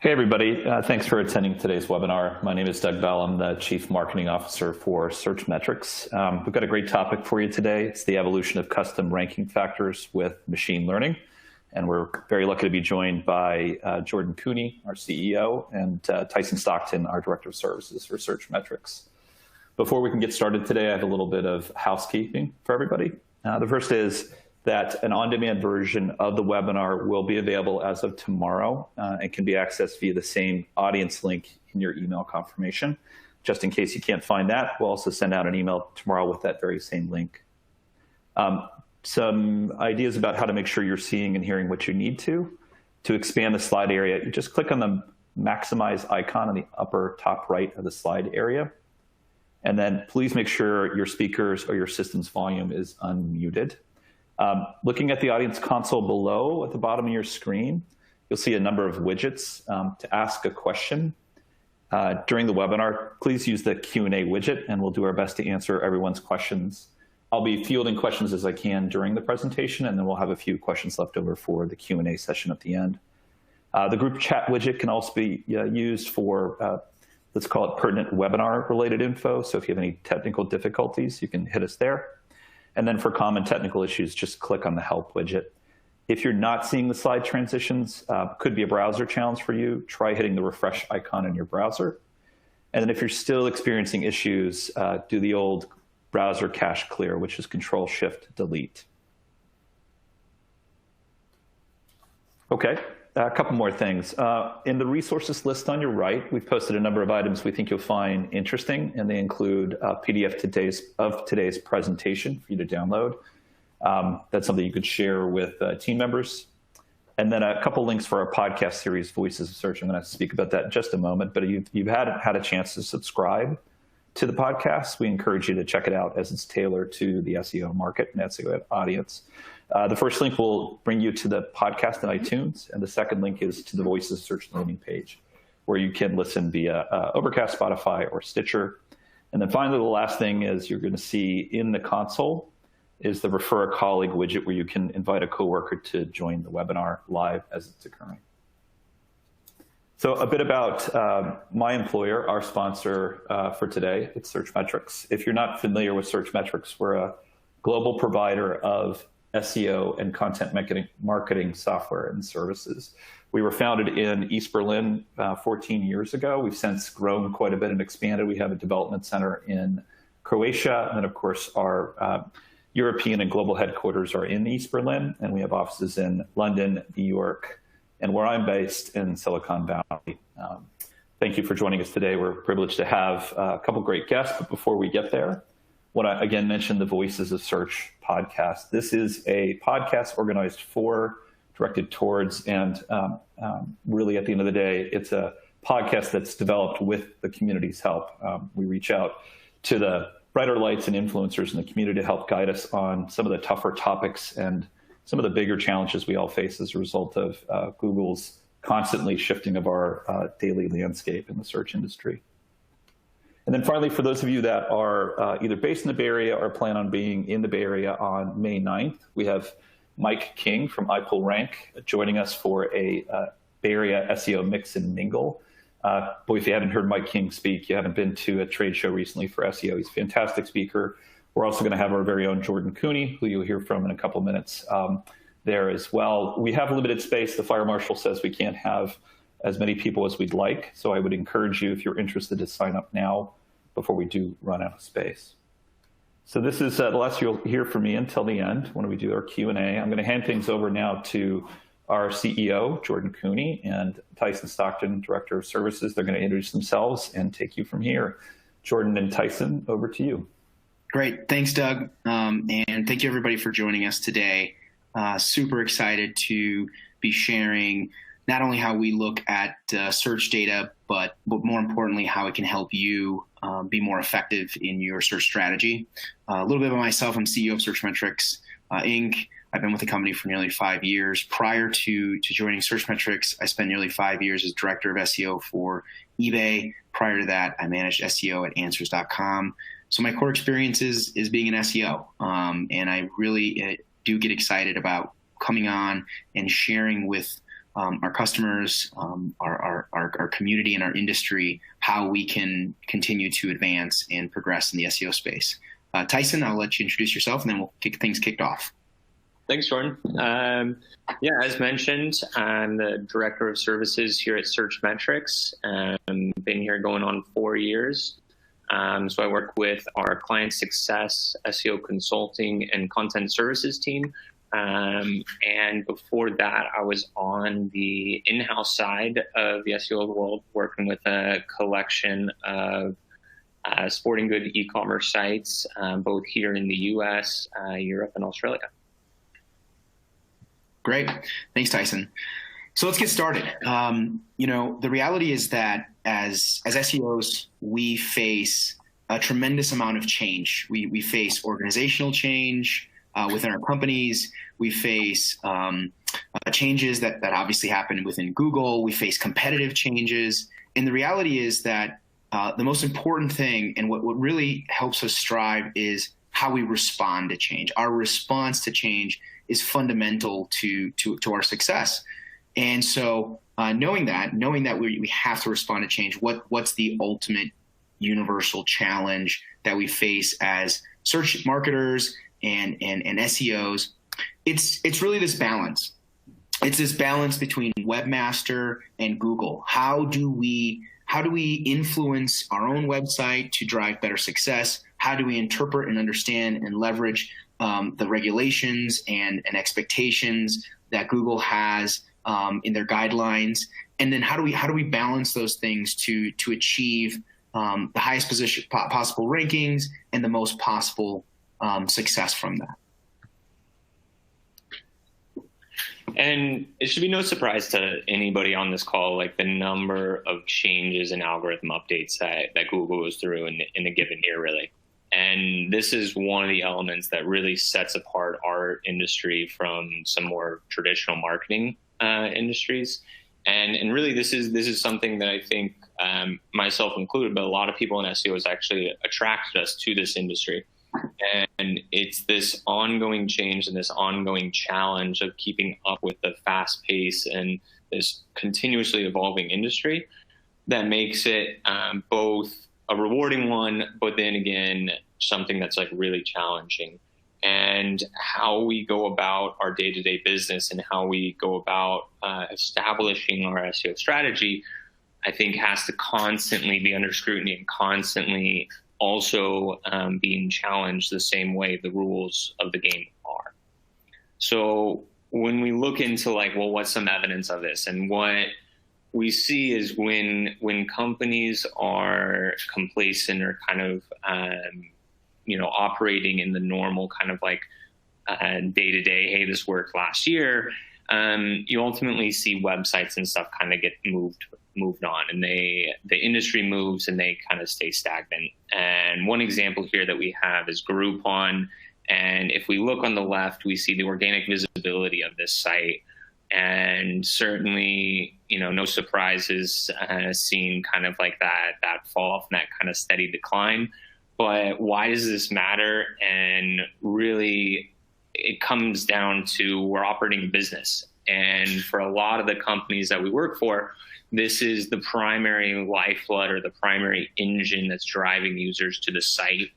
Hey, everybody. Thanks for attending today's webinar. My name is Doug Bell. I'm the Chief Marketing Officer for Search Metrics. We've got a great topic for you today. It's the evolution of custom ranking factors with machine learning. And we're very lucky to be joined by Jordan Cooney, our CEO, and Tyson Stockton, our Director of Services for Search Metrics. Before we can get started today, I have a little bit of housekeeping for everybody. The first is that an on-demand version of the webinar will be available as of tomorrow and can be accessed via the same audience link in your email confirmation. Just in case you can't find that, we'll also send out an email tomorrow with that very same link. Some ideas about how to make sure you're seeing and hearing what you need to. To expand the slide area, you just click on the maximize icon on the upper top right of the slide area. And then please make sure your speakers or your system's volume is unmuted. Looking at the audience console below at the bottom of your screen, you'll see a number of widgets to ask a question. During the webinar, please use the Q&A widget, and we'll do our best to answer everyone's questions. I'll be fielding questions as I can during the presentation, and then we'll have a few questions left over for the Q&A session at the end. The group chat widget can also be used for, let's call it pertinent webinar-related info. So if you have any technical difficulties, you can hit us there. And then for common technical issues, just click on the help widget. If you're not seeing the slide transitions, could be a browser challenge for you, try hitting the refresh icon in your browser. And then if you're still experiencing issues, do the old browser cache clear, which is Control-Shift-Delete. Okay, a couple more things. In the resources list on your right, we've posted a number of items we think you'll find interesting, and they include a PDF of today's presentation for you to download. That's something you could share with team members. And then a couple links for our podcast series, Voices of Search. I'm going to speak about that in just a moment, but you've had a chance to subscribe to the podcast. We encourage you to check it out as it's tailored to the SEO market and SEO audience. The first link will bring you to the podcast in iTunes, and the second link is to the Voices of Search landing page, where you can listen via Overcast, Spotify, or Stitcher. And then finally, the last thing is you're going to see in the console is the Refer a Colleague widget, where you can invite a coworker to join the webinar live as it's occurring. So a bit about my employer, our sponsor for today. It's Search Metrics. If you're not familiar with Search Metrics, we're a global provider of SEO and content marketing software and services. We were founded in East Berlin 14 years ago. We've since grown quite a bit and expanded. We have a development center in Croatia. And then, of course, our European and global headquarters are in East Berlin. And we have offices in London, New York, and where I'm based in Silicon Valley. Thank you for joining us today. We're privileged to have a couple great guests. But before we get there, I want to again mention the Voices of Search podcast. This is a podcast organized for, directed towards, and really at the end of the day, it's a podcast that's developed with the community's help. We reach out to the brighter lights and influencers in the community to help guide us on some of the tougher topics and some of the bigger challenges we all face as a result of Google's constantly shifting of our daily landscape in the search industry. And then finally, for those of you that are either based in the Bay Area or plan on being in the Bay Area on May 9th, we have Mike King from iPullRank joining us for a Bay Area SEO mix and mingle. Boy, if you haven't heard Mike King speak, you haven't been to a trade show recently for SEO. He's a fantastic speaker. We're also going to have our very own Jordan Cooney, who you'll hear from in a couple minutes there as well. We have limited space. The fire marshal says we can't have as many people as we'd like. So I would encourage you, if you're interested, to sign up now before we do run out of space. So this is the last you'll hear from me until the end when we do our Q&A. I'm going to hand things over now to our CEO, Jordan Cooney, and Tyson Stockton, Director of Services. They're going to introduce themselves and take you from here. Jordan and Tyson, over to you. Great. Thanks, Doug. And thank you, everybody, for joining us today. Super excited to be sharing not only how we look at search data, but more importantly, how it can help you be more effective in your search strategy. A little bit about myself. I'm CEO of Search Metrics, Inc. I've been with the company for nearly 5 years. Prior to joining Search Metrics, I spent nearly 5 years as Director of SEO for eBay. Prior to that, I managed SEO at Answers.com. So my core experience is being an SEO, and I really do get excited about coming on and sharing with our customers, our community, and our industry how we can continue to advance and progress in the SEO space. Tyson, I'll let you introduce yourself, and then we'll get things kicked off. Thanks, Jordan. Yeah, as mentioned, I'm the Director of Services here at Searchmetrics. Been here going on 4 years. So I work with our client success, SEO consulting, and content services team. And before that, I was on the in-house side of the SEO world, working with a collection of sporting good e-commerce sites, both here in the US, Europe, and Australia. Great. Thanks, Tyson. So let's get started. The reality is that as SEOs, we face a tremendous amount of change. We face organizational change within our companies. We face changes that obviously happen within Google. We face competitive changes. And the reality is that the most important thing and what really helps us strive is how we respond to change. Our response to change is fundamental to our success. And so knowing that we have to respond to change, what's the ultimate universal challenge that we face as search marketers and SEOs? It's really this balance. It's this balance between webmaster and Google. How do we influence our own website to drive better success? How do we interpret and understand and leverage the regulations and expectations that Google has in their guidelines? And then how do we balance those things to achieve the highest possible rankings and the most possible success from that? And it should be no surprise to anybody on this call, like the number of changes and algorithm updates that Google goes through in a given year, really. And this is one of the elements that really sets apart our industry from some more traditional marketing industries. And really, this is something that I think, myself included, but a lot of people in SEO has actually attracted us to this industry. And it's this ongoing change and this ongoing challenge of keeping up with the fast pace and this continuously evolving industry that makes it both a rewarding one, but then again, something that's like really challenging. And how we go about our day-to-day business and how we go about establishing our SEO strategy, I think has to constantly be under scrutiny and constantly also being challenged the same way the rules of the game are. So when we look into what's some evidence of this, and what we see is when companies are complacent or kind of operating in the normal kind of day-to-day, hey, this worked last year, you ultimately see websites and stuff kind of get moved on, and the industry moves and they kind of stay stagnant. And one example here that we have is Groupon. And if we look on the left, we see the organic visibility of this site. And certainly, no surprises seeing kind of like that fall off and that kind of steady decline. But why does this matter? And really, it comes down to we're operating a business. And for a lot of the companies that we work for, this is the primary lifeblood or the primary engine that's driving users to the site.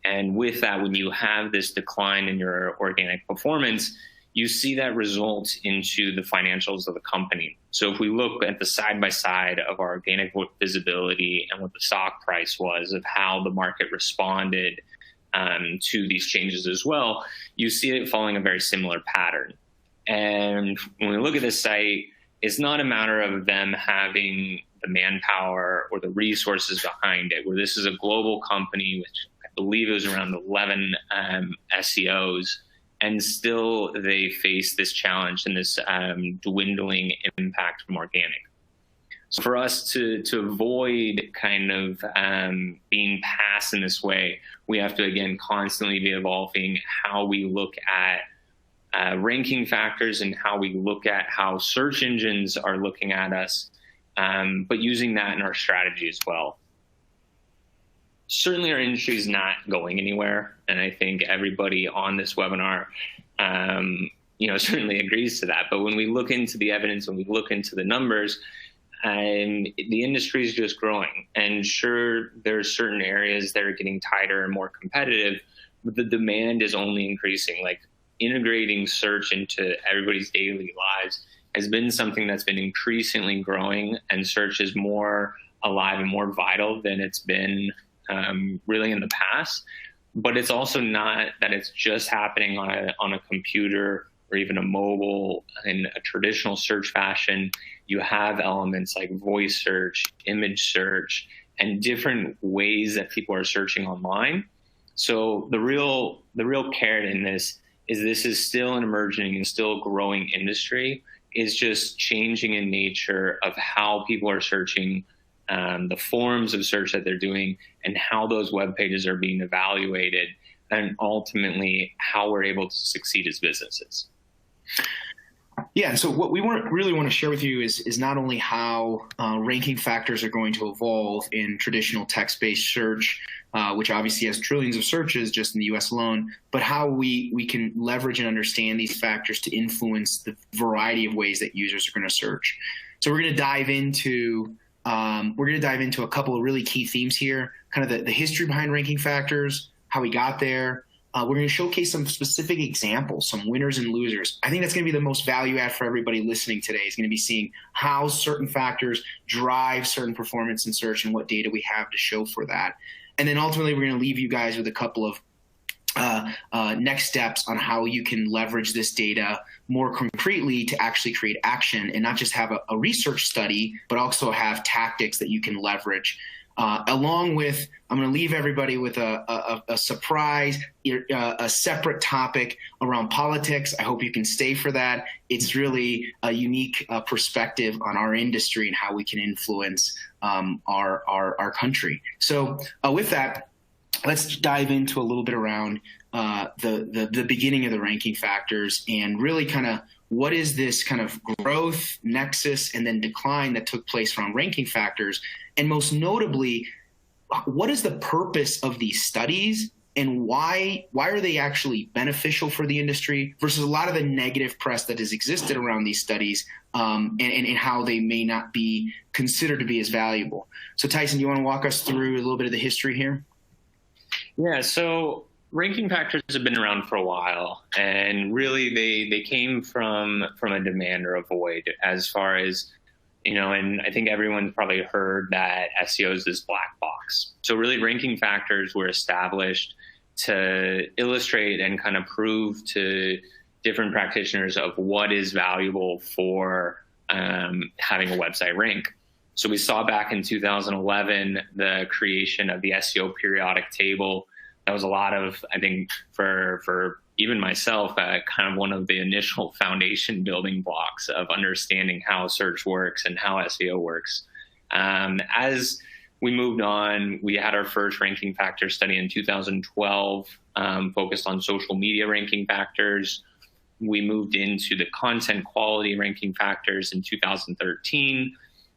And with that, when you have this decline in your organic performance, you see that result into the financials of the company. So if we look at the side-by-side of our organic visibility and what the stock price was of how the market responded to these changes as well, you see it following a very similar pattern. And when we look at this site, it's not a matter of them having the manpower or the resources behind it, where this is a global company, which I believe it was around 11 SEOs, and still they face this challenge and this dwindling impact from organic. So for us to avoid kind of being passed in this way, we have to, again, constantly be evolving how we look at ranking factors and how we look at how search engines are looking at us, but using that in our strategy as well. Certainly our industry is not going anywhere, and I think everybody on this webinar certainly agrees to that. But when we look into the evidence, when we look into the numbers, the industry is just growing. And sure, there are certain areas that are getting tighter and more competitive, but the demand is only increasing. Like integrating search into everybody's daily lives has been something that's been increasingly growing, and search is more alive and more vital than it's been really in the past. But it's also not that it's just happening on a computer or even a mobile in a traditional search fashion. You have elements like voice search, image search, and different ways that people are searching online. So the real carrot in this is still an emerging and still growing industry. It's just changing in nature of how people are searching, the forms of search that they're doing, and how those web pages are being evaluated, and ultimately how we're able to succeed as businesses. Yeah, so what we really want to share with you is not only how ranking factors are going to evolve in traditional text-based search, which obviously has trillions of searches just in the US alone, but how we can leverage and understand these factors to influence the variety of ways that users are going to search. So we're going to dive into a couple of really key themes here, kind of the history behind ranking factors, how we got there. We're going to showcase some specific examples, some winners and losers. I think that's going to be the most value add for everybody listening today, is going to be seeing how certain factors drive certain performance in search and what data we have to show for that. And then ultimately, we're going to leave you guys with a couple of next steps on how you can leverage this data more concretely to actually create action, and not just have a research study, but also have tactics that you can leverage. Along with, I'm going to leave everybody with a surprise, a separate topic around politics. I hope you can stay for that. It's really a unique perspective on our industry and how we can influence our country. So with that, let's dive into a little bit around the beginning of the ranking factors, and really kind of what is this kind of growth, nexus, and then decline that took place around ranking factors. And most notably, what is the purpose of these studies, and why are they actually beneficial for the industry versus a lot of the negative press that has existed around these studies, and how they may not be considered to be as valuable. So Tyson, do you want to walk us through a little bit of the history here? Yeah, so ranking factors have been around for a while, and really they came from a demand or a void, as far as, and I think everyone's probably heard that SEO is this black box. So really ranking factors were established to illustrate and kind of prove to different practitioners of what is valuable for having a website rank. So we saw back in 2011 the creation of the SEO periodic table. That was a lot of, I think, for even myself, kind of one of the initial foundation building blocks of understanding how search works and how SEO works. As we moved on, we had our first ranking factor study in 2012, focused on social media ranking factors. We moved into the content quality ranking factors in 2013.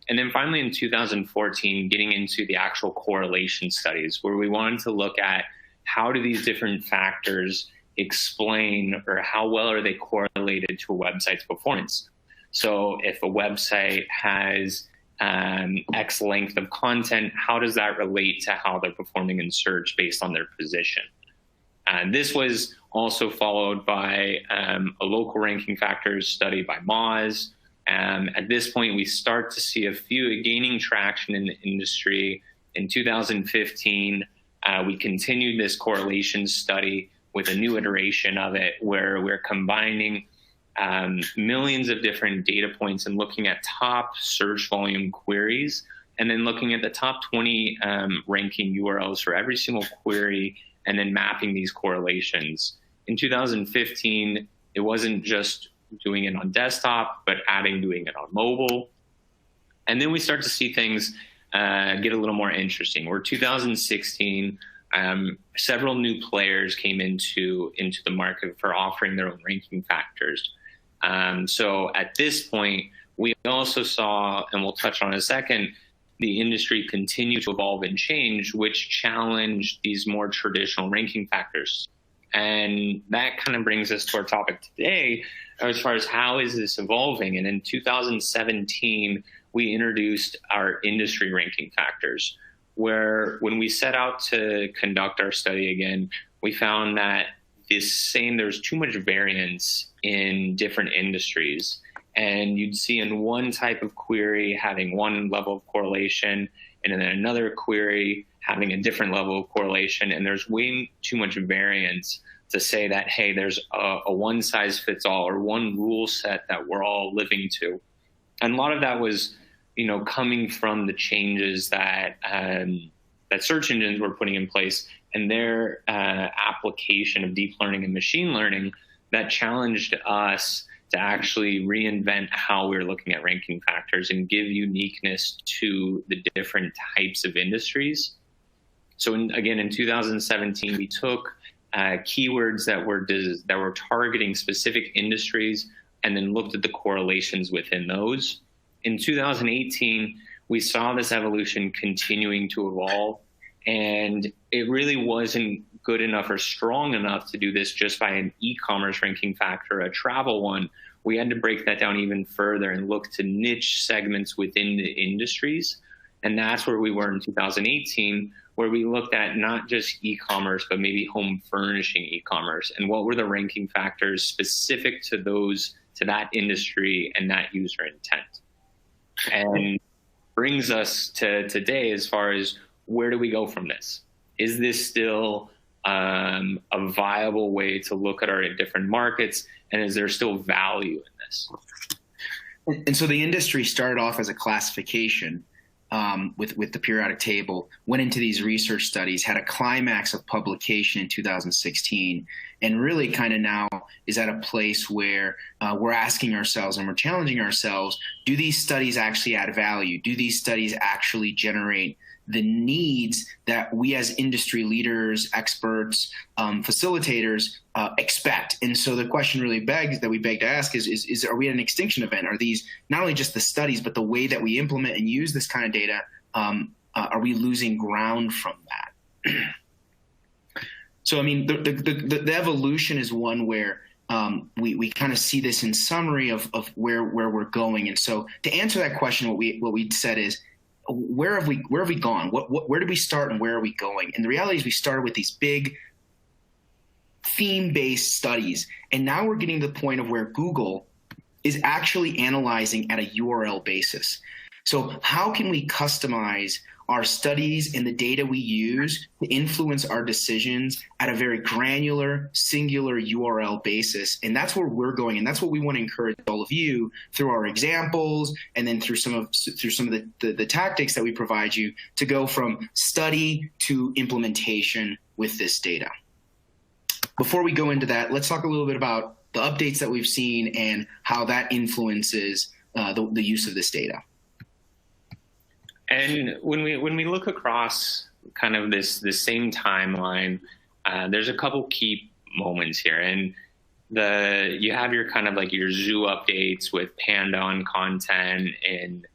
And then finally in 2014, getting into the actual correlation studies, where we wanted to look at how do these different factors explain, or how well are they correlated to a website's performance. So if a website has X length of content, how does that relate to how they're performing in search based on their position? This was also followed by a local ranking factors study by Moz. At this point, we start to see a few gaining traction in the industry. In 2015, we continued this correlation study with a new iteration of it, where we're combining millions of different data points and looking at top search volume queries, and then looking at the top 20 ranking URLs for every single query, and then mapping these correlations. In 2015, it wasn't just doing it on desktop, but doing it on mobile. And then we start to see things get a little more interesting. Where 2016, several new players came into the market for offering their own ranking factors. So at this point, we also saw, and we'll touch on in a second, the industry continue to evolve and change, which challenged these more traditional ranking factors. And that kind of brings us to our topic today, as far as how is this evolving. And in 2017, we introduced our industry ranking factors, where when we set out to conduct our study again, we found that there's too much variance in different industries. And you'd see in one type of query having one level of correlation, and then another query having a different level of correlation. And there's way too much variance to say that, hey, there's a one size fits all or one rule set that we're all living to. And a lot of that was, coming from the changes that search engines were putting in place and their application of deep learning and machine learning that challenged us to actually reinvent how we're looking at ranking factors and give uniqueness to the different types of industries. So in 2017, we took keywords that were targeting specific industries and then looked at the correlations within those. In 2018, we saw this evolution continuing to evolve, and it really wasn't good enough or strong enough to do this just by an e-commerce ranking factor, a travel one. We had to break that down even further and look to niche segments within the industries. And that's where we were in 2018, where we looked at not just e-commerce, but maybe home furnishing e-commerce. And what were the ranking factors specific to that industry and that user intent? And brings us to today as far as where do we go from this? Is this still a viable way to look at our different markets? And is there still value in this? And so the industry started off as a classification with the periodic table, went into these research studies, had a climax of publication in 2016, and really kind of now is at a place where we're asking ourselves and we're challenging ourselves, do these studies actually add value? Do these studies actually generate the needs that we as industry leaders, experts, facilitators expect? And so the question really that we beg to ask is are we at an extinction event? Are these not only just the studies, but the way that we implement and use this kind of data, are we losing ground from that? So, I mean, the evolution is one where we kind of see this in summary of where we're going. And so to answer that question, what we said is, where have we gone? Where did we start and where are we going? And the reality is we started with these big theme-based studies, and now we're getting to the point of where Google is actually analyzing at a URL basis. So how can we customize our studies and the data we use to influence our decisions at a very granular, singular URL basis? And that's where we're going, and that's what we want to encourage all of you through our examples, and then through some of the tactics that we provide you to go from study to implementation with this data. Before we go into that, let's talk a little bit about the updates that we've seen and how that influences the use of this data. And when we look across kind of this same timeline, there's a couple key moments here. And you have your kind of like your zoo updates with Panda on content, and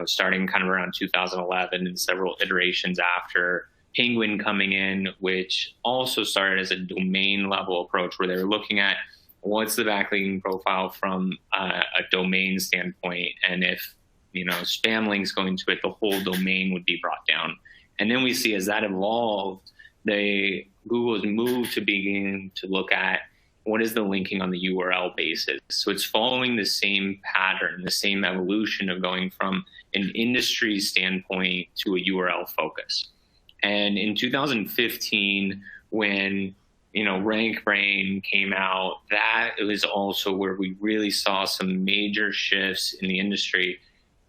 starting kind of around 2011 and several iterations after. Penguin coming in, which also started as a domain level approach where they were looking at what's the backlinking profile from a domain standpoint, and if spam links going to it, the whole domain would be brought down. And then we see as that evolved, Google has moved to begin to look at what is the linking on the URL basis. So it's following the same pattern, the same evolution of going from an industry standpoint to a URL focus. And in 2015, when RankBrain came out, that was also where we really saw some major shifts in the industry.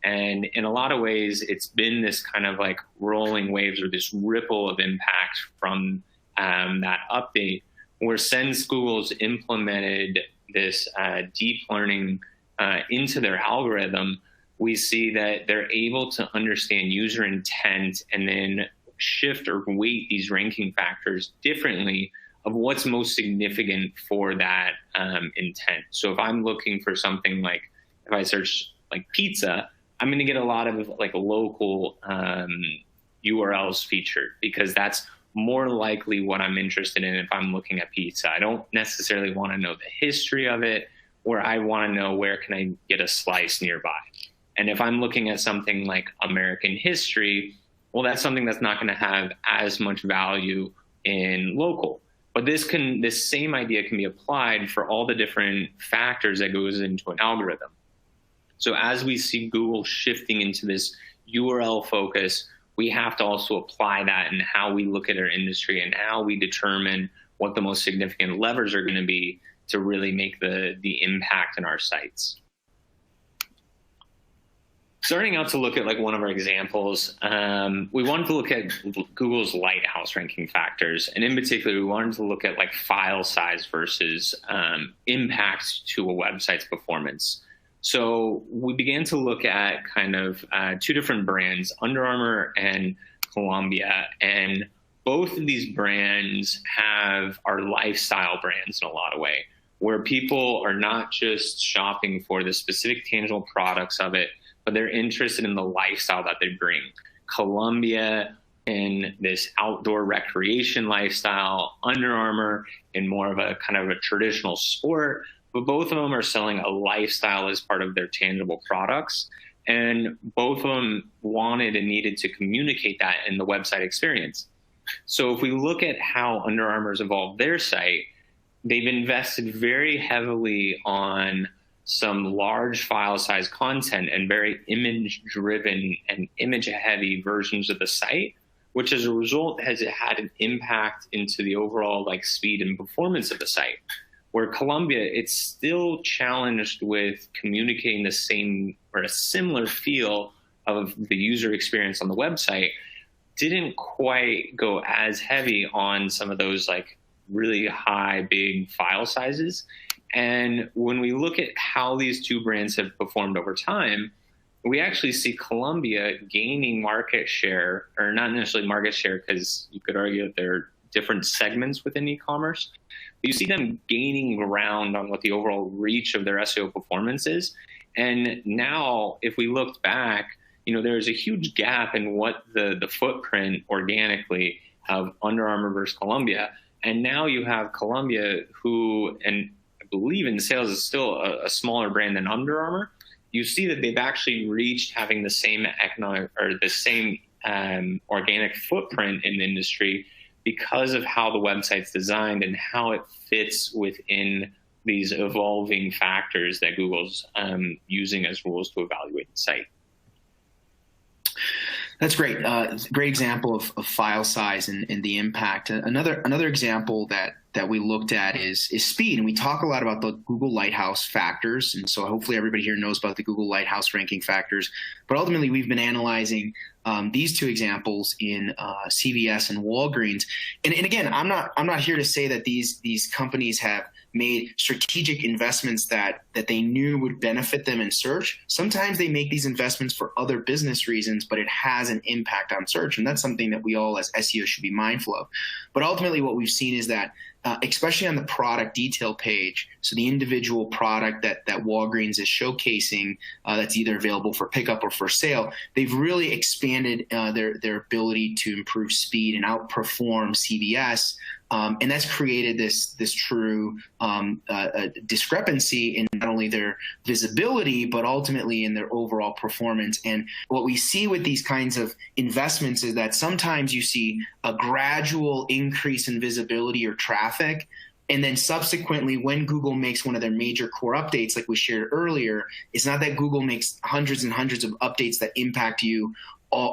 And in a lot of ways, it's been this kind of like rolling waves or this ripple of impact from that update, where since Google's implemented this deep learning into their algorithm, we see that they're able to understand user intent and then shift or weight these ranking factors differently of what's most significant for that intent. So if I'm looking for something like, if I search like pizza, I'm going to get a lot of like local URLs featured because that's more likely what I'm interested in if I'm looking at pizza. I don't necessarily want to know the history of it, or I want to know where can I get a slice nearby. And if I'm looking at something like American history, well, that's something that's not going to have as much value in local. But this same idea can be applied for all the different factors that goes into an algorithm. So as we see Google shifting into this URL focus, we have to also apply that in how we look at our industry and how we determine what the most significant levers are going to be to really make the impact in our sites. Starting out to look at like one of our examples, we wanted to look at Google's lighthouse ranking factors. And in particular, we wanted to look at like file size versus impact to a website's performance. So we began to look at kind of two different brands, Under Armour and Columbia. And both of these brands are lifestyle brands in a lot of ways, where people are not just shopping for the specific tangible products of it, but they're interested in the lifestyle that they bring. Columbia in this outdoor recreation lifestyle, Under Armour in more of a kind of a traditional sport, but both of them are selling a lifestyle as part of their tangible products. And both of them wanted and needed to communicate that in the website experience. So if we look at how Under Armour's evolved their site, they've invested very heavily on some large file size content and very image driven and image heavy versions of the site, which as a result has had an impact into the overall like speed and performance of the site. Where Columbia, it's still challenged with communicating the same or a similar feel of the user experience on the website, didn't quite go as heavy on some of those like really high, big file sizes. And when we look at how these two brands have performed over time, we actually see Columbia gaining market share, or not necessarily market share, because you could argue that there are different segments within e-commerce. You see them gaining ground on what the overall reach of their SEO performance is. And now, if we looked back, there's a huge gap in what the footprint organically of Under Armour versus Columbia. And now you have Columbia, who, and I believe in sales is still a smaller brand than Under Armour. You see that they've actually reached having the same economic or the same organic footprint in the industry because of how the website's designed and how it fits within these evolving factors that Google's using as rules to evaluate the site. That's great. Great example of file size and the impact. Another example that we looked at is speed. And we talk a lot about the Google Lighthouse factors. And so hopefully everybody here knows about the Google Lighthouse ranking factors. But ultimately, we've been analyzing these two examples in CVS and Walgreens. And again, I'm not here to say that these companies have made strategic investments that they knew would benefit them in search. Sometimes they make these investments for other business reasons, but it has an impact on search. And that's something that we all as SEO should be mindful of. But ultimately what we've seen is that especially on the product detail page, so the individual product that Walgreens is showcasing that's either available for pickup or for sale, they've really expanded their ability to improve speed and outperform CVS. And that's created this true discrepancy in not only their visibility, but ultimately in their overall performance. And what we see with these kinds of investments is that sometimes you see a gradual increase in visibility or traffic. And then subsequently, when Google makes one of their major core updates, like we shared earlier, it's not that Google makes hundreds and hundreds of updates that impact you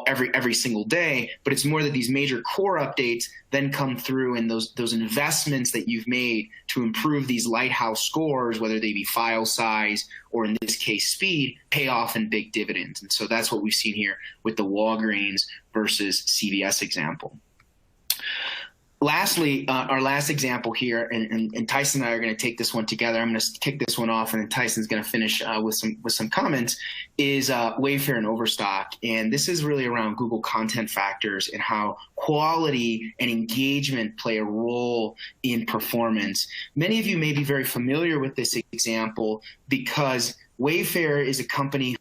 every single day, but it's more that these major core updates then come through, and those investments that you've made to improve these lighthouse scores, whether they be file size or in this case speed, pay off in big dividends. And so that's what we've seen here with the Walgreens versus CVS example. Lastly, our last example here, and Tyson and I are going to take this one together. I'm going to kick this one off, and then Tyson's going to finish with some comments, is Wayfair and Overstock. And this is really around Google content factors and how quality and engagement play a role in performance. Many of you may be very familiar with this example because Wayfair is a company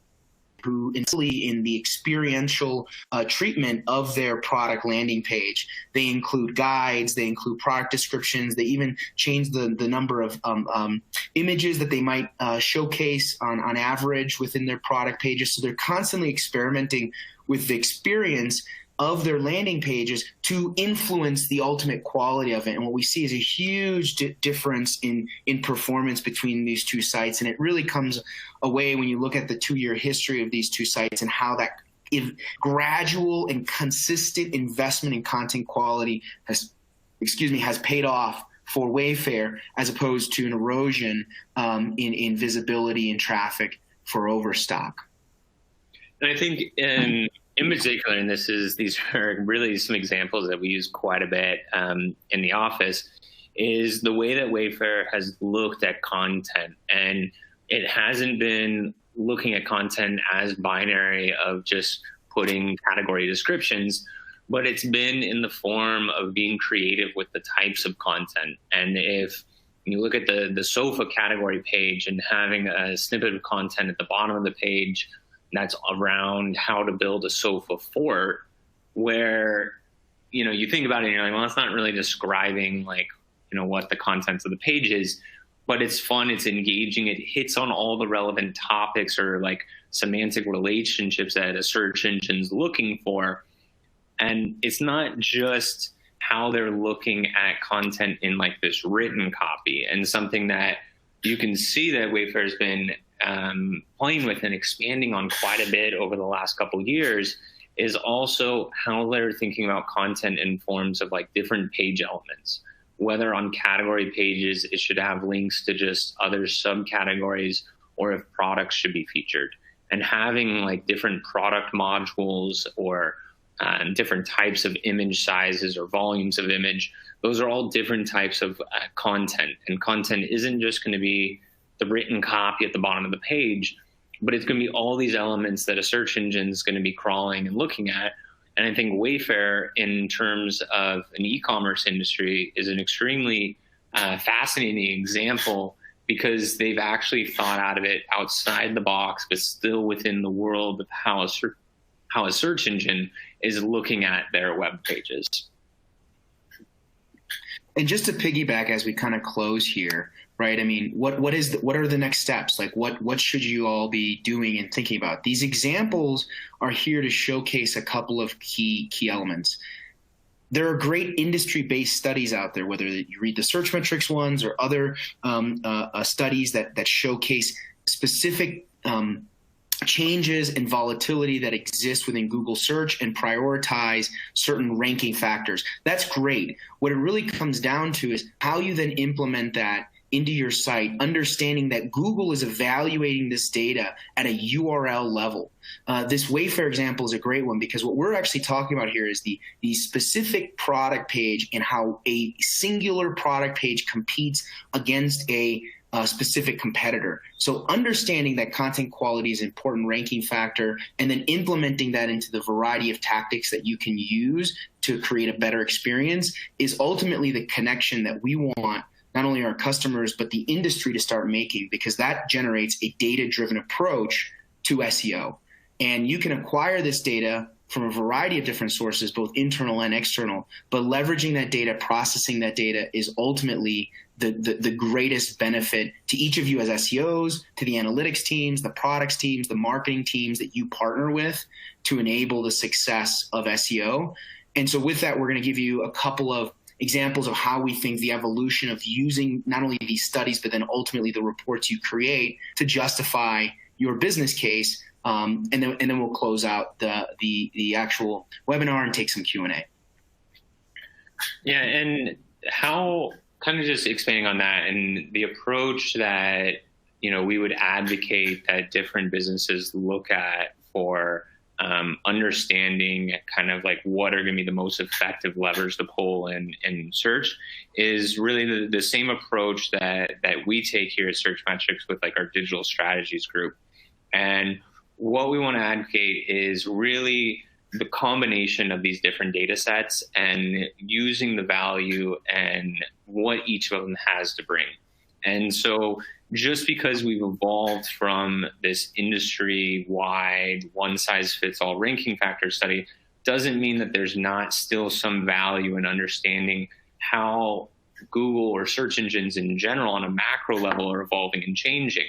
who in the experiential treatment of their product landing page. They include guides, they include product descriptions, they even change the number of images that they might showcase on average within their product pages. So they're constantly experimenting with the experience of their landing pages to influence the ultimate quality of it. And what we see is a huge difference in performance between these two sites. And it really comes away when you look at the 2-year history of these two sites and how that gradual and consistent investment in content quality has paid off for Wayfair, as opposed to an erosion in visibility and traffic for Overstock. And I think in particular, and these are really some examples that we use quite a bit in the office, is the way that Wayfair has looked at content. And it hasn't been looking at content as binary of just putting category descriptions, but it's been in the form of being creative with the types of content. And if you look at the sofa category page and having a snippet of content at the bottom of the page that's around how to build a sofa fort, where, you think about it and you're like, well, it's not really describing what the contents of the page is, but it's fun, it's engaging, it hits on all the relevant topics or semantic relationships that a search engine's looking for. And it's not just how they're looking at content in this written copy, and something that you can see that Wayfair's been playing with and expanding on quite a bit over the last couple of years is also how they're thinking about content in forms of different page elements. Whether on category pages, it should have links to just other subcategories, or if products should be featured. And having different product modules or different types of image sizes or volumes of image, those are all different types of content. And content isn't just going to be the written copy at the bottom of the page, but it's going to be all these elements that a search engine is going to be crawling and looking at. And I think Wayfair, in terms of an e-commerce industry, is an extremely fascinating example, because they've actually thought out of it outside the box, but still within the world of how a search engine is looking at their web pages. And just to piggyback as we kind of close here, right? I mean, what are the next steps? What should you all be doing and thinking about? These examples are here to showcase a couple of key elements. There are great industry-based studies out there, whether you read the Searchmetrics ones or other studies that showcase specific changes and volatility that exist within Google search and prioritize certain ranking factors. That's great. What it really comes down to is how you then implement that into your site, understanding that Google is evaluating this data at a URL level. This Wayfair example is a great one, because what we're actually talking about here is the specific product page and how a singular product page competes against a specific competitor. So understanding that content quality is an important ranking factor, and then implementing that into the variety of tactics that you can use to create a better experience is ultimately the connection that we want not only our customers, but the industry to start making, because that generates a data-driven approach to SEO. And you can acquire this data from a variety of different sources, both internal and external, but leveraging that data, processing that data is ultimately the greatest benefit to each of you as SEOs, to the analytics teams, the products teams, the marketing teams that you partner with to enable the success of SEO. And so with that, we're going to give you a couple of examples of how we think the evolution of using not only these studies, but then ultimately the reports you create to justify your business case. And then we'll close out the actual webinar and take some Q&A. Yeah, and how, kind of just expanding on that, and the approach that we would advocate that different businesses look at for understanding kind of what are going to be the most effective levers to pull in search is really the same approach that we take here at Searchmetrics with our digital strategies group. And what we want to advocate is really the combination of these different data sets and using the value and what each of them has to bring. And so just because we've evolved from this industry-wide one-size-fits-all ranking factor study doesn't mean that there's not still some value in understanding how Google or search engines in general on a macro level are evolving and changing.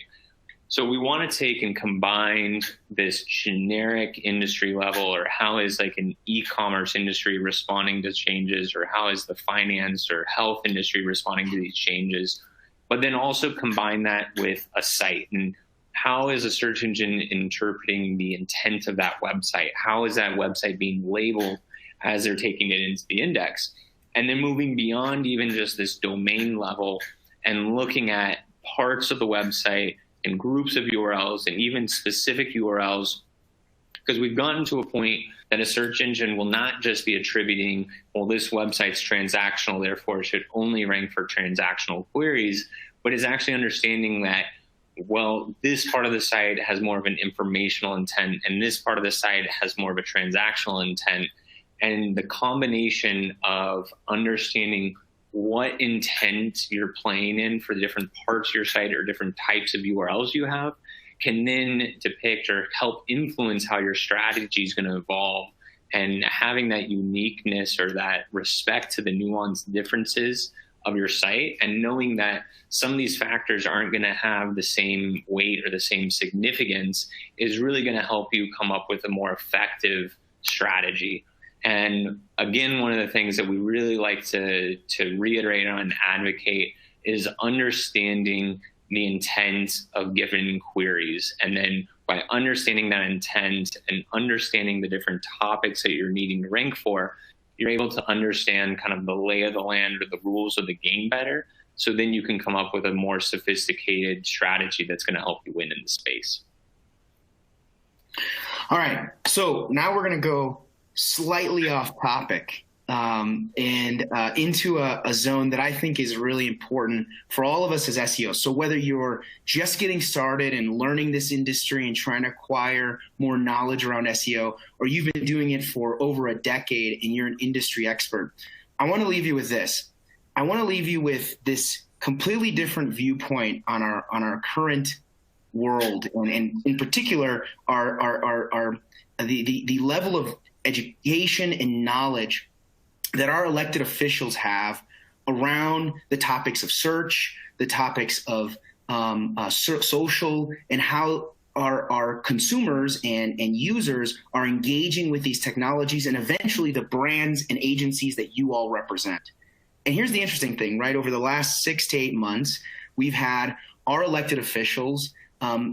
So we want to take and combine this generic industry level, or how is like an e-commerce industry responding to changes, or how is the finance or health industry responding to these changes, but then also combine that with a site. And how is a search engine interpreting the intent of that website? How is that website being labeled as they're taking it into the index? And then moving beyond even just this domain level and looking at parts of the website and groups of URLs and even specific URLs, because we've gotten to a point that a search engine will not just be attributing, well, this website's transactional, therefore it should only rank for transactional queries, but is actually understanding that, well, this part of the site has more of an informational intent and this part of the site has more of a transactional intent. And the combination of understanding what intent you're playing in for the different parts of your site or different types of URLs you have can then depict or help influence how your strategy is going to evolve. And having that uniqueness or that respect to the nuanced differences of your site, and knowing that some of these factors aren't going to have the same weight or the same significance, is really going to help you come up with a more effective strategy. And again, one of the things that we really like to reiterate on and advocate is understanding the intent of given queries. And then by understanding that intent and understanding the different topics that you're needing to rank for, you're able to understand kind of the lay of the land or the rules of the game better. So then you can come up with a more sophisticated strategy that's going to help you win in the space. All right. So now we're going to go slightly off topic and into a zone that I think is really important for all of us as SEOs. So whether you're just getting started and learning this industry and trying to acquire more knowledge around SEO, or you've been doing it for over a decade and you're an industry expert, I want to leave you with this. I want to leave you with this completely different viewpoint on our current world, and in particular, the level of education and knowledge that our elected officials have around the topics of search, the topics of social, and how our consumers and users are engaging with these technologies, and eventually the brands and agencies that you all represent. And here's the interesting thing, right? Over the last 6 to 8 months, we've had our elected officials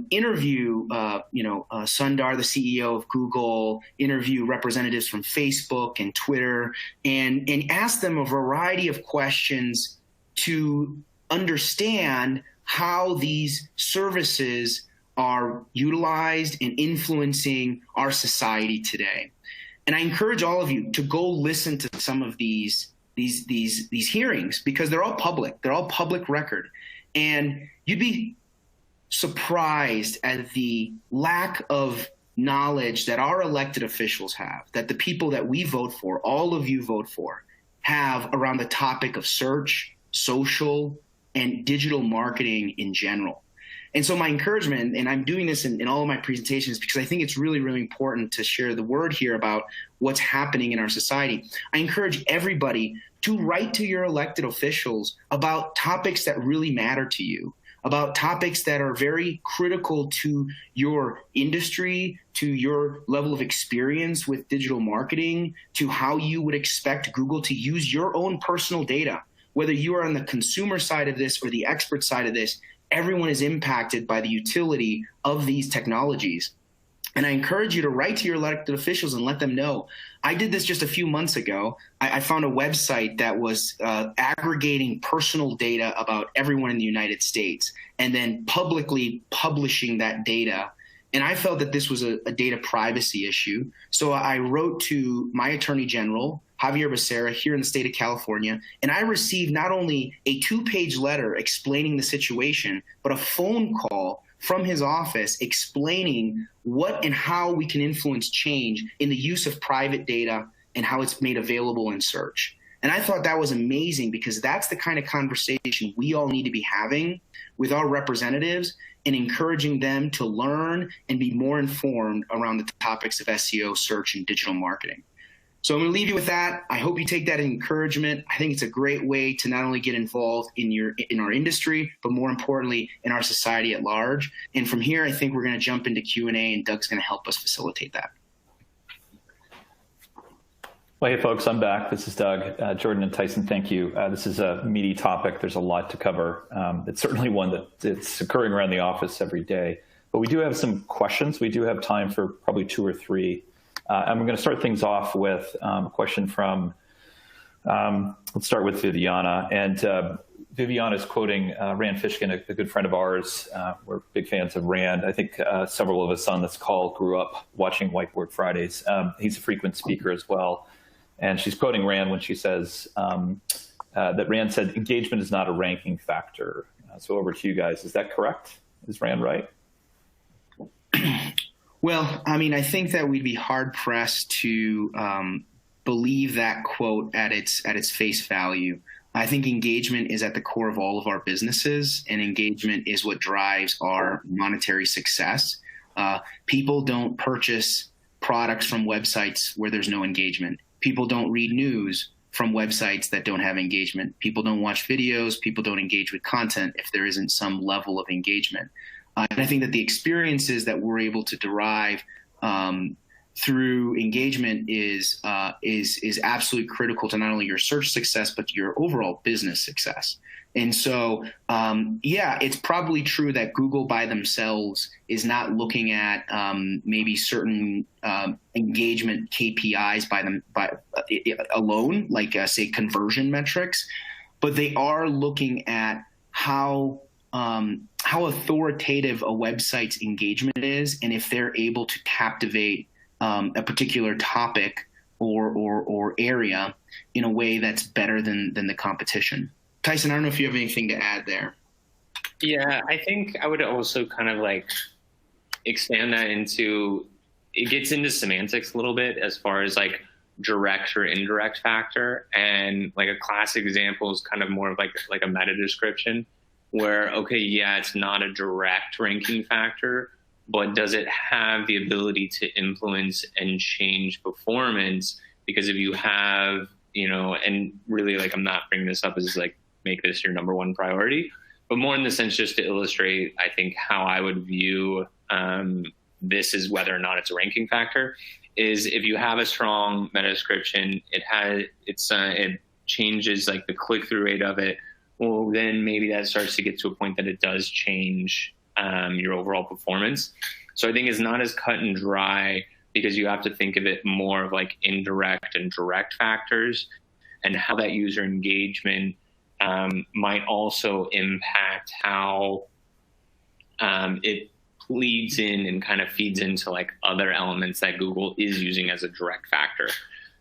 interview, Sundar, the CEO of Google, interview representatives from Facebook and Twitter, and ask them a variety of questions to understand how these services are utilized and influencing our society today. And I encourage all of you to go listen to some of these hearings, because they're all public. They're all public record. And you'd be surprised at the lack of knowledge that our elected officials have, that the people that we vote for, all of you vote for, have around the topic of search, social, and digital marketing in general. And so my encouragement, and I'm doing this in all of my presentations because I think it's really, really important to share the word here about what's happening in our society. I encourage everybody to write to your elected officials about topics that really matter to you, about topics that are very critical to your industry, to your level of experience with digital marketing, to how you would expect Google to use your own personal data. Whether you are on the consumer side of this or the expert side of this, everyone is impacted by the utility of these technologies. And I encourage you to write to your elected officials and let them know. I did this just a few months ago. I found a website that was aggregating personal data about everyone in the United States and then publicly publishing that data. And I felt that this was a data privacy issue. So I wrote to my Attorney General, Javier Becerra, here in the state of California, and I received not only a 2-page letter explaining the situation, but a phone call from his office explaining what and how we can influence change in the use of private data and how it's made available in search. And I thought that was amazing because that's the kind of conversation we all need to be having with our representatives and encouraging them to learn and be more informed around the topics of SEO, search, and digital marketing. So I'm going to leave you with that. I hope you take that as encouragement. I think it's a great way to not only get involved in our industry, but more importantly, in our society at large. And from here, I think we're going to jump into Q&A, and Doug's going to help us facilitate that. Well, hey, folks, I'm back. This is Doug. Jordan and Tyson, thank you. This is a meaty topic. There's a lot to cover. It's certainly one that's occurring around the office every day. But we do have some questions. We do have time for probably 2 or 3. And we're going to start things off with a question from, let's start with Viviana. And Viviana is quoting Rand Fishkin, a good friend of ours. We're big fans of Rand. I think several of us on this call grew up watching Whiteboard Fridays. He's a frequent speaker as well. And she's quoting Rand when she says that Rand said, engagement is not a ranking factor. So over to you guys. Is that correct? Is Rand right? Well, I mean, I think that we'd be hard pressed to believe that quote at its face value. I think engagement is at the core of all of our businesses, and engagement is what drives our monetary success. People don't purchase products from websites where there's no engagement. People don't read news from websites that don't have engagement. People don't watch videos. People don't engage with content if there isn't some level of engagement. And I think that the experiences that we're able to derive through engagement is absolutely critical to not only your search success, but to your overall business success. And so, yeah, it's probably true that Google by themselves is not looking at maybe certain engagement KPIs by alone, like say conversion metrics, but they are looking at how authoritative a website's engagement is, and if they're able to captivate a particular topic or area in a way that's better than the competition. Tyson, I don't know if you have anything to add there. Yeah, I think I would also kind of like expand that into, it gets into semantics a little bit as far as like direct or indirect factor. And like a classic example is kind of more of like a meta description where, okay, yeah, it's not a direct ranking factor, but does it have the ability to influence and change performance? Because if you have, and really like, I'm not bringing this up as like, make this your number one priority, but more in the sense just to illustrate, I think how I would view this is whether or not it's a ranking factor is if you have a strong meta description, it changes like the click-through rate of it. Well, then maybe that starts to get to a point that it does change your overall performance. So I think it's not as cut and dry because you have to think of it more of like indirect and direct factors and how that user engagement might also impact how it leads in and kind of feeds into like other elements that Google is using as a direct factor.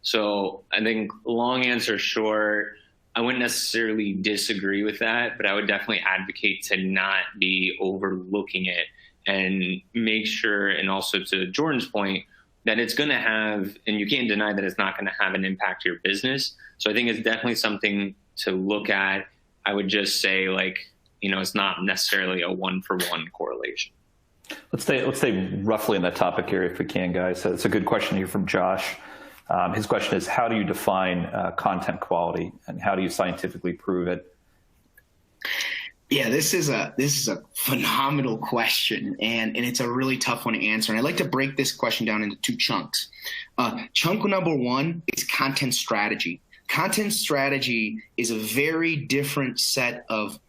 So I think long answer short, I wouldn't necessarily disagree with that, but I would definitely advocate to not be overlooking it and make sure, and also to Jordan's point, that it's going to have, and you can't deny that it's not going to have an impact to your business. So I think it's definitely something to look at. I would just say like, it's not necessarily a 1-for-1 correlation. Let's stay roughly on that topic here if we can, guys. So it's a good question here from Josh. His question is, how do you define content quality and how do you scientifically prove it? Yeah, this is a phenomenal question, and it's a really tough one to answer. And I'd like to break this question down into 2 chunks. Chunk number 1 is content strategy. Content strategy is a very different set of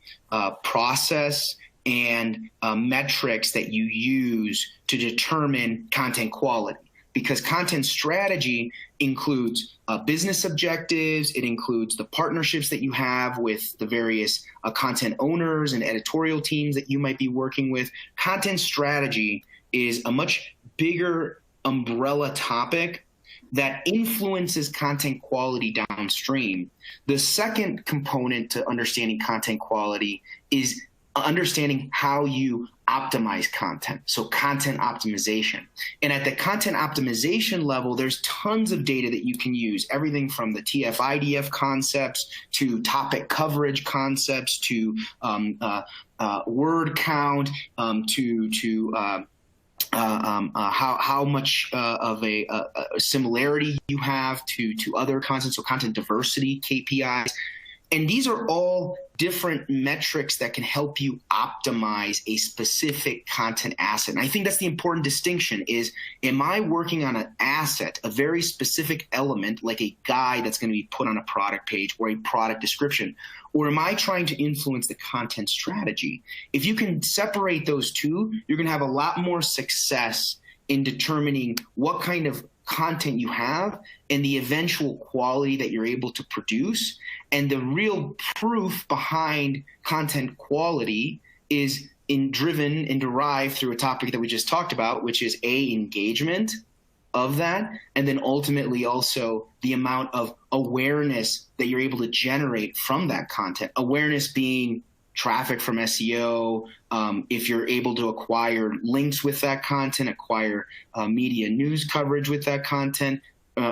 process and metrics that you use to determine content quality. Because content strategy includes business objectives, it includes the partnerships that you have with the various content owners and editorial teams that you might be working with. Content strategy is a much bigger umbrella topic that influences content quality downstream. The second component to understanding content quality is understanding how you optimize content. So content optimization. And at the content optimization level, there's tons of data that you can use, everything from the TF-IDF concepts to topic coverage concepts to word count to how much of a similarity you have to other content, so content diversity KPIs. And these are all different metrics that can help you optimize a specific content asset. And I think that's the important distinction is, am I working on an asset, a very specific element, like a guide that's going to be put on a product page or a product description, or am I trying to influence the content strategy? If you can separate those two, you're going to have a lot more success in determining what kind of content you have and the eventual quality that you're able to produce. And the real proof behind content quality is driven and derived through a topic that we just talked about, which is engagement of that, and then ultimately also the amount of awareness that you're able to generate from that content. Awareness being traffic from SEO, if you're able to acquire links with that content, acquire media news coverage with that content,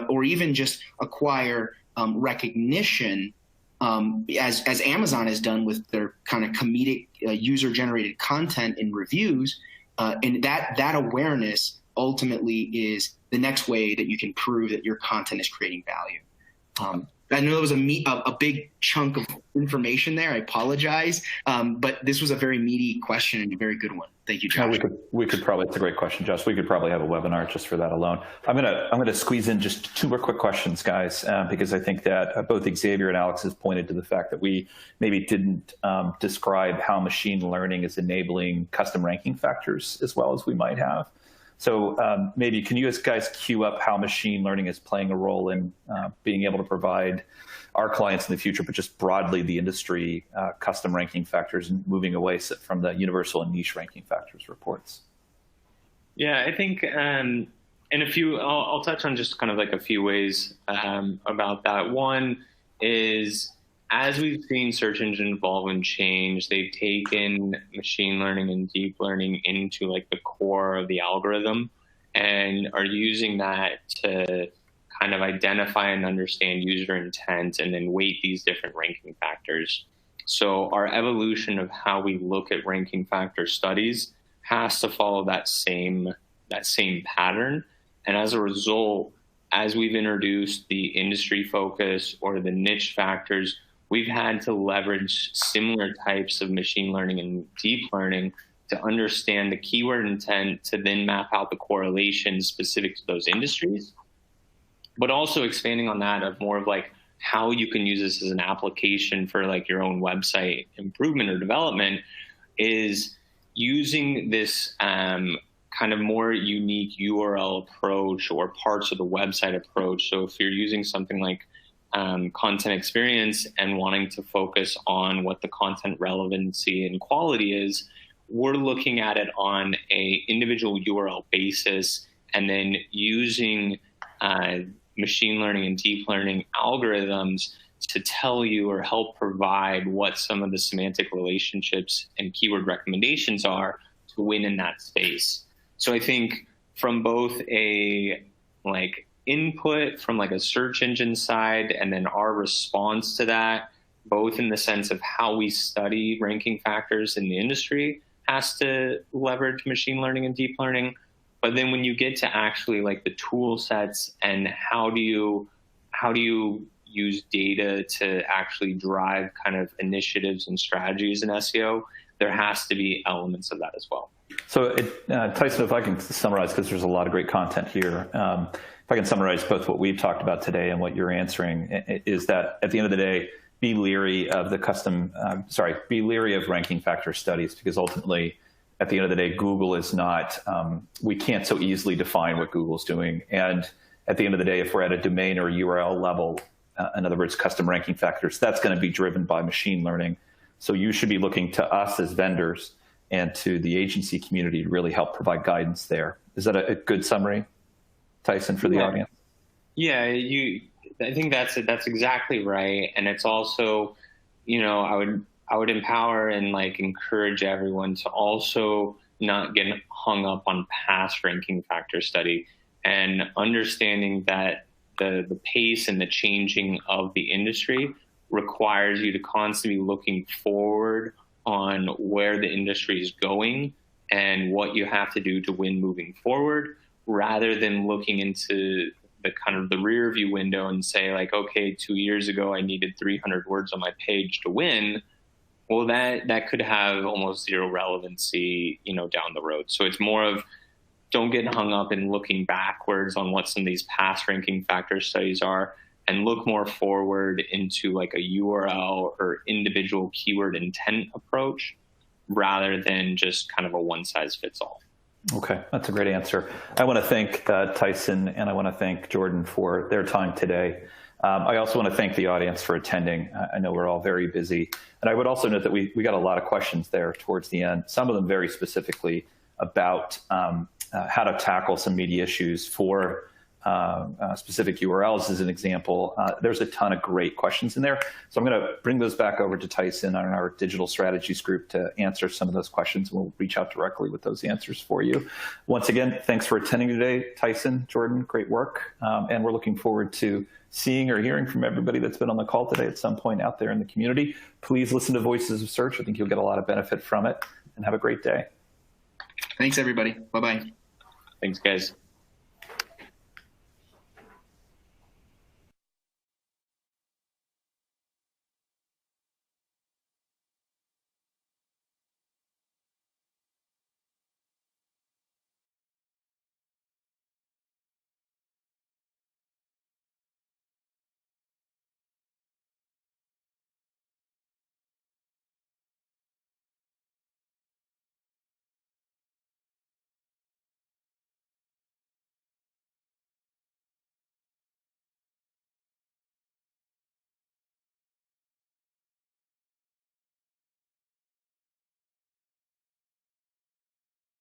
or even just acquire recognition, as Amazon has done with their kind of comedic user-generated content and reviews. And that awareness ultimately is the next way that you can prove that your content is creating value. I know that was a big chunk of information there. I apologize, but this was a very meaty question and a very good one. Thank you, Josh. We could probably. It's a great question, Josh. We could probably have a webinar just for that alone. I'm gonna squeeze in just two more quick questions, guys, because I think that both Xavier and Alex have pointed to the fact that we maybe didn't describe how machine learning is enabling custom ranking factors as well as we might have. So maybe can you guys queue up how machine learning is playing a role in being able to provide our clients in the future, but just broadly the industry custom ranking factors and moving away from the universal and niche ranking factors reports? Yeah, I think I'll touch on just kind of like a few ways about that. One is, as we've seen search engine evolve and change, they've taken machine learning and deep learning into like the core of the algorithm and are using that to kind of identify and understand user intent and then weight these different ranking factors. So our evolution of how we look at ranking factor studies has to follow that same pattern. And as a result, as we've introduced the industry focus or the niche factors, we've had to leverage similar types of machine learning and deep learning to understand the keyword intent to then map out the correlations specific to those industries. But also expanding on that of more of like how you can use this as an application for like your own website improvement or development is using this kind of more unique URL approach or parts of the website approach. So if you're using something like content experience and wanting to focus on what the content relevancy and quality is, we're looking at it on a individual URL basis and then using machine learning and deep learning algorithms to tell you or help provide what some of the semantic relationships and keyword recommendations are to win in that space. So I think from both a like input from like a search engine side and then our response to that, both in the sense of how we study ranking factors in the industry has to leverage machine learning and deep learning. But then when you get to actually like the tool sets and how do you use data to actually drive kind of initiatives and strategies in SEO, there has to be elements of that as well. So Tyson, if I can summarize, because there's a lot of great content here, if I can summarize both what we've talked about today and what you're answering, is that at the end of the day, be leery of be leery of ranking factor studies, because ultimately, at the end of the day, Google is not, we can't so easily define what Google's doing. And at the end of the day, if we're at a domain or URL level, in other words, custom ranking factors, that's going to be driven by machine learning. So you should be looking to us as vendors and to the agency community to really help provide guidance there. Is that a good summary, Tyson, for the audience? Yeah, I think that's exactly right. And it's also, I would empower and like encourage everyone to also not get hung up on past ranking factor study and understanding that the pace and the changing of the industry requires you to constantly be looking forward on where the industry is going and what you have to do to win moving forward, rather than looking into the kind of the rear view window and say like, okay, 2 years ago I needed 300 words on my page to win. Well, that could have almost zero relevancy, down the road. So it's more of, don't get hung up in looking backwards on what some of these past ranking factor studies are, and look more forward into like a URL or individual keyword intent approach, rather than just kind of a one size fits all. Okay, that's a great answer. I want to thank Tyson, and I want to thank Jordan for their time today. I also want to thank the audience for attending. I know we're all very busy. And I would also note that we got a lot of questions there towards the end, some of them very specifically about how to tackle some media issues for specific URLs as an example. There's a ton of great questions in there. So I'm going to bring those back over to Tyson on our digital strategies group to answer some of those questions. We'll reach out directly with those answers for you. Once again, thanks for attending today, Tyson, Jordan, great work. And we're looking forward to seeing or hearing from everybody that's been on the call today at some point out there in the community. Please listen to Voices of Search. I think you'll get a lot of benefit from it, and have a great day. Thanks, everybody. Bye-bye. Thanks, guys.